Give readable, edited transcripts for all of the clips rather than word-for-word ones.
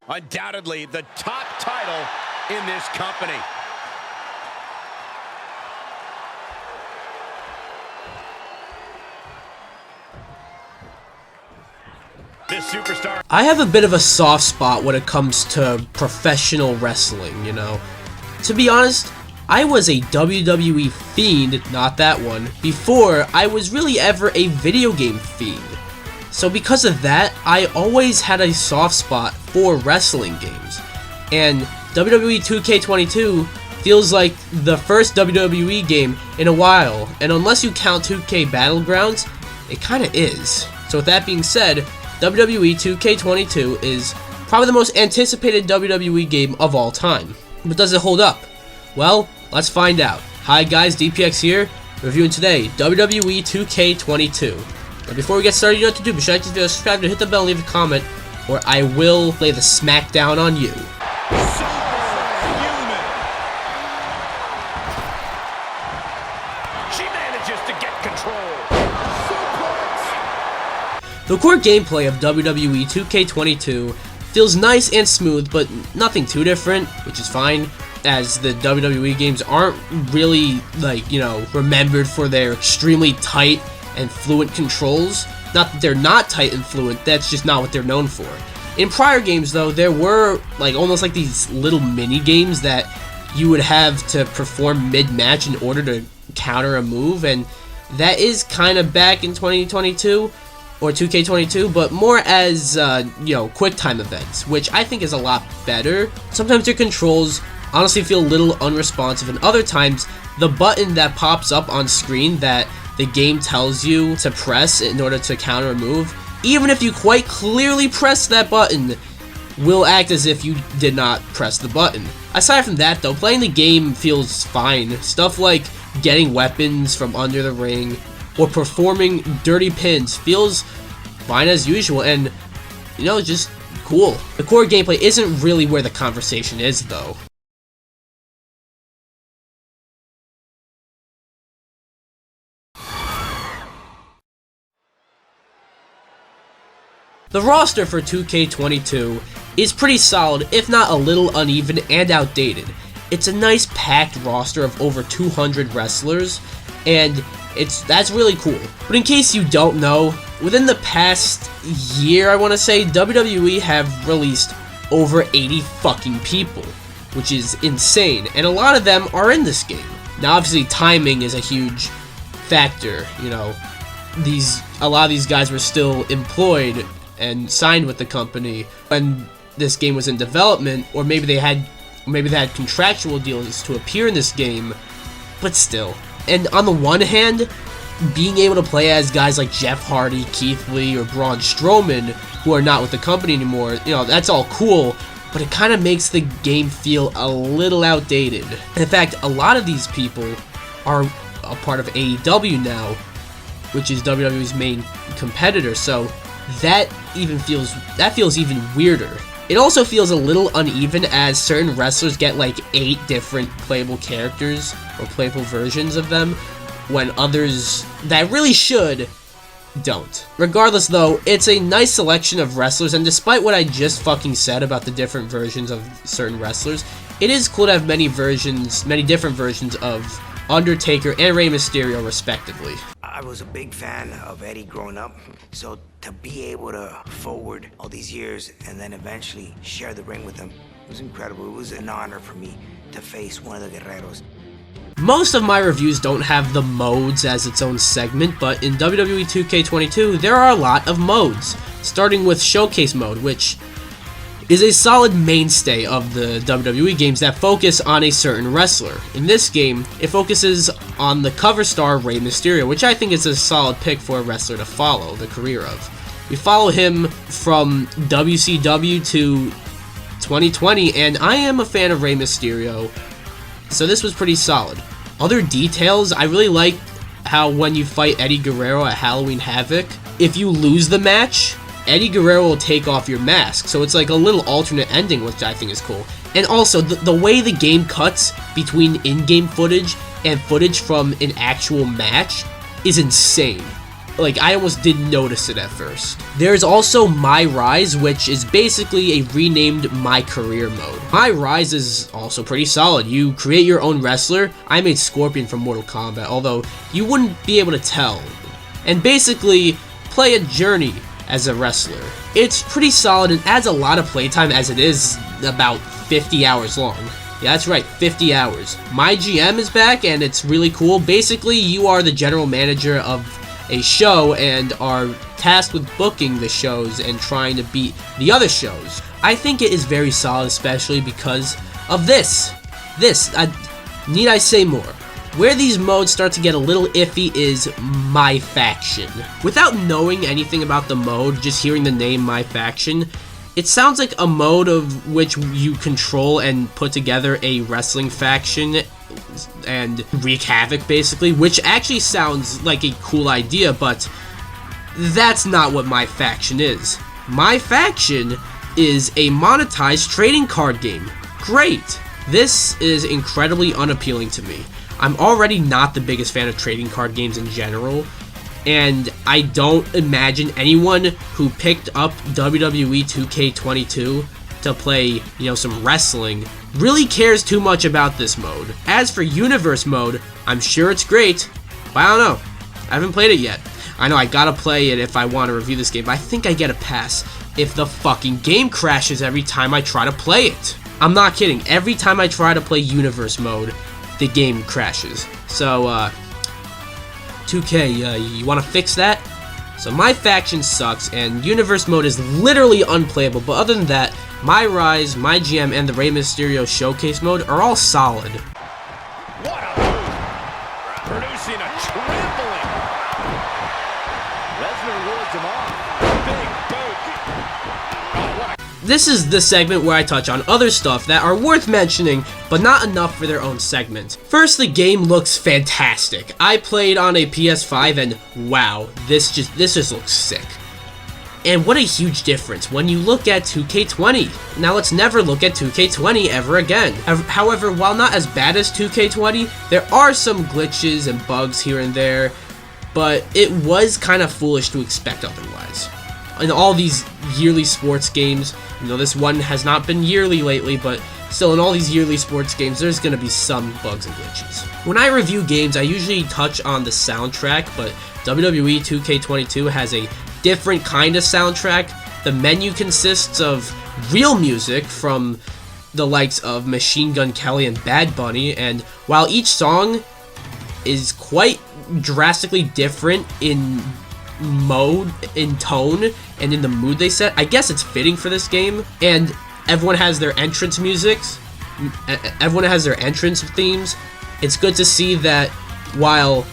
Undoubtedly the top title in this company. This superstar. I have a bit of a soft spot when it comes to professional wrestling, you know. To be honest, I was a WWE fiend, not that one, before I was really ever a video game fiend. So because of that, I always had a soft spot for wrestling games. And WWE 2K22 feels like the first WWE game in a while, and unless you count 2K Battlegrounds, it kinda is. So with that being said, WWE 2K22 is probably the most anticipated WWE game of all time. But does it hold up? Well, let's find out. Hi guys, DPX here, reviewing today WWE 2K22. But before we get started, you know what to do. Be sure to subscribe, to hit the bell, and leave a comment, or I will lay the smackdown on you. She manages to get control. The core gameplay of WWE 2K22 feels nice and smooth, but nothing too different, which is fine, as the WWE games aren't really, like, you know, remembered for their extremely tight and fluent controls. Not that they're not tight and fluent, that's just not what they're known for. In prior games, though, there were, like, almost like these little mini games that you would have to perform mid-match in order to counter a move, and that is kind of back in 2022. Or 2K22, but more as, you know, quick time events, which I think is a lot better. Sometimes your controls honestly feel a little unresponsive, and other times the button that pops up on screen that the game tells you to press in order to counter a move, even if you quite clearly press that button, will act as if you did not press the button. Aside from that though, playing the game feels fine. Stuff like getting weapons from under the ring, or performing dirty pins feels fine as usual, and, you know, just cool. The core gameplay isn't really where the conversation is, though. The roster for 2K22 is pretty solid, if not a little uneven and outdated. It's a nice packed roster of over 200 wrestlers, and that's really cool. But in case you don't know, within the past year, I want to say, WWE have released over 80 fucking people, which is insane, and a lot of them are in this game. Now obviously timing is a huge factor, you know. A lot of these guys were still employed and signed with the company when this game was in development, or maybe they had contractual deals to appear in this game, but still. And on the one hand, being able to play as guys like Jeff Hardy, Keith Lee, or Braun Strowman, who are not with the company anymore, you know, that's all cool, but it kind of makes the game feel a little outdated. In fact, a lot of these people are a part of AEW now, which is WWE's main competitor, so that feels even weirder. It also feels a little uneven as certain wrestlers get like 8 different playable characters or playable versions of them, when others that really should don't. Regardless though, it's a nice selection of wrestlers, and despite what I just fucking said about the different versions of certain wrestlers, it is cool to have many different versions of Undertaker and Rey Mysterio respectively. I was a big fan of Eddie growing up, so to be able to forward all these years and then eventually share the ring with him, it was incredible. It was an honor for me to face one of the Guerreros. Most of my reviews don't have the modes as its own segment, but in WWE 2K22 there are a lot of modes, starting with Showcase Mode, which is a solid mainstay of the WWE games that focus on a certain wrestler. In this game, it focuses on the cover star Rey Mysterio, which I think is a solid pick for a wrestler to follow the career of. We follow him from WCW to 2020, and I am a fan of Rey Mysterio, so this was pretty solid. Other details, I really like how when you fight Eddie Guerrero at Halloween Havoc, if you lose the match, Eddie Guerrero will take off your mask, so it's like a little alternate ending, which I think is cool. And also, the way the game cuts between in-game footage and footage from an actual match is insane. like, I almost didn't notice it at first. There's also My Rise, which is basically a renamed My Career mode. My Rise is also pretty solid. You create your own wrestler. I made Scorpion from Mortal Kombat, although you wouldn't be able to tell. And basically, play a journey as a wrestler. It's pretty solid and adds a lot of playtime, as it is about 50 hours long. Yeah, that's right, 50 hours. My GM is back and it's really cool. Basically, you are the general manager of a show and are tasked with booking the shows and trying to beat the other shows. I think it is very solid, especially because of this. Need I say more? Where these modes start to get a little iffy is My Faction. Without knowing anything about the mode, just hearing the name My Faction, it sounds like a mode of which you control and put together a wrestling faction and wreak havoc, basically, which actually sounds like a cool idea, but that's not what My Faction is. My Faction is a monetized trading card game. Great! This is incredibly unappealing to me. I'm already not the biggest fan of trading card games in general, and I don't imagine anyone who picked up WWE 2K22 to play, some wrestling really cares too much about this mode. As for Universe mode, I'm sure it's great, but I don't know. I haven't played it yet. I know I gotta play it if I want to review this game, but I think I get a pass if the fucking game crashes every time I try to play it. I'm not kidding. Every time I try to play Universe mode, the game crashes. So, 2K, you want to fix that? So My Faction sucks, and Universe mode is literally unplayable, but other than that, My Rise, My GM, and the Rey Mysterio Showcase mode are all solid. What a move! Producing a trampling. Lesnar wards him off. Big boot. Oh, what a... This is the segment where I touch on other stuff that are worth mentioning, but not enough for their own segment. First, the game looks fantastic. I played on a PS5 and wow, this just looks sick. And what a huge difference when you look at 2K20. Now let's never look at 2K20 ever again. However, while not as bad as 2K20, there are some glitches and bugs here and there, but it was kind of foolish to expect otherwise. In all these yearly sports games, this one has not been yearly lately, but still in all these yearly sports games, there's going to be some bugs and glitches. When I review games, I usually touch on the soundtrack, but WWE 2K22 has a different kind of soundtrack. The menu consists of real music from the likes of Machine Gun Kelly and Bad Bunny, and while each song is quite drastically different in mode, in tone, and in the mood they set, I guess it's fitting for this game. And everyone has their entrance musics, everyone has their entrance themes. It's good to see that while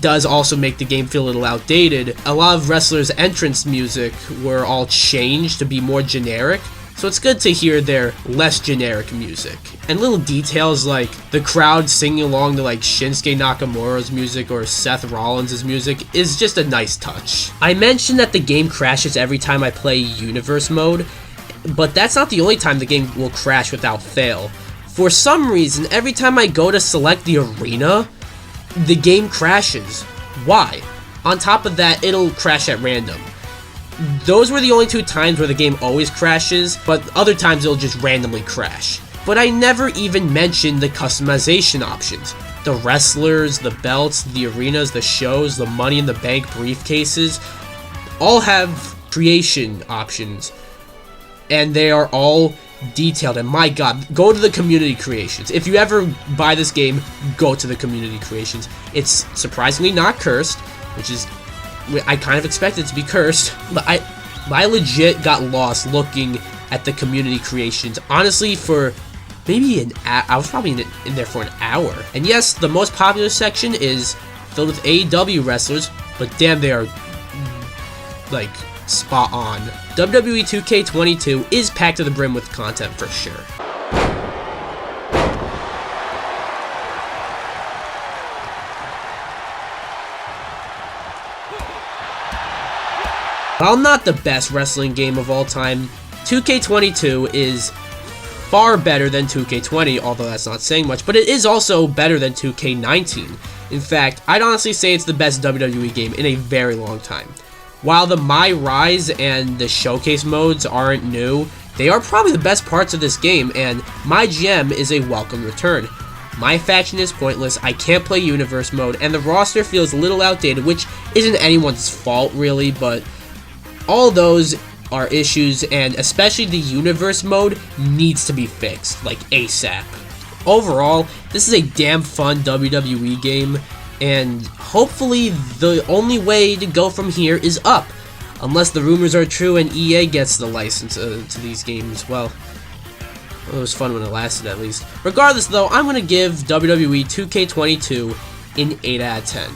does also make the game feel a little outdated, a lot of wrestlers' entrance music were all changed to be more generic. So it's good to hear their less generic music. And little details like the crowd singing along to like Shinsuke Nakamura's music or Seth Rollins' music is just a nice touch. I mentioned that the game crashes every time I play Universe mode, but that's not the only time the game will crash without fail. For some reason, every time I go to select the arena, the game crashes. Why? On top of that, it'll crash at random. Those were the only two times where the game always crashes, but other times it'll just randomly crash. But I never even mentioned the customization options. The wrestlers, the belts, the arenas, the shows, the Money in the Bank briefcases, all have creation options. And they are all detailed, and my god, go to the community creations. If you ever buy this game, go to the community creations. It's surprisingly not cursed, which is... I kind of expected it to be cursed, but I legit got lost looking at the community creations. Honestly, for maybe an hour, I was probably in there for an hour. And yes, the most popular section is filled with AEW wrestlers, but damn, they are, like, spot on. WWE 2K22 is packed to the brim with content for sure. While not the best wrestling game of all time, 2K22 is far better than 2K20, although that's not saying much, but it is also better than 2K19. In fact, I'd honestly say it's the best WWE game in a very long time. While the My Rise and the Showcase modes aren't new, they are probably the best parts of this game, and My GM is a welcome return. My faction is pointless, I can't play Universe mode, and the roster feels a little outdated, which isn't anyone's fault really, but all those are issues, and especially the Universe mode needs to be fixed, like ASAP. Overall, this is a damn fun WWE game, and hopefully the only way to go from here is up. Unless the rumors are true and EA gets the license to these games. Well, it was fun when it lasted at least. Regardless though, I'm going to give WWE 2K22 an 8 out of 10.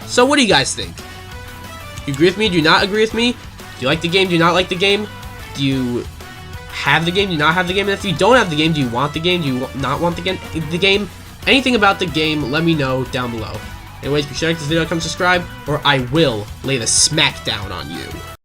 So what do you guys think? Do you agree with me? Do you not agree with me? Do you like the game? Do you not like the game? Do you have the game? Do you not have the game? And if you don't have the game, do you want the game? Do you not want the game? Anything about the game, let me know down below. Anyways, be sure to like this video, come subscribe, or I will lay the smack down on you.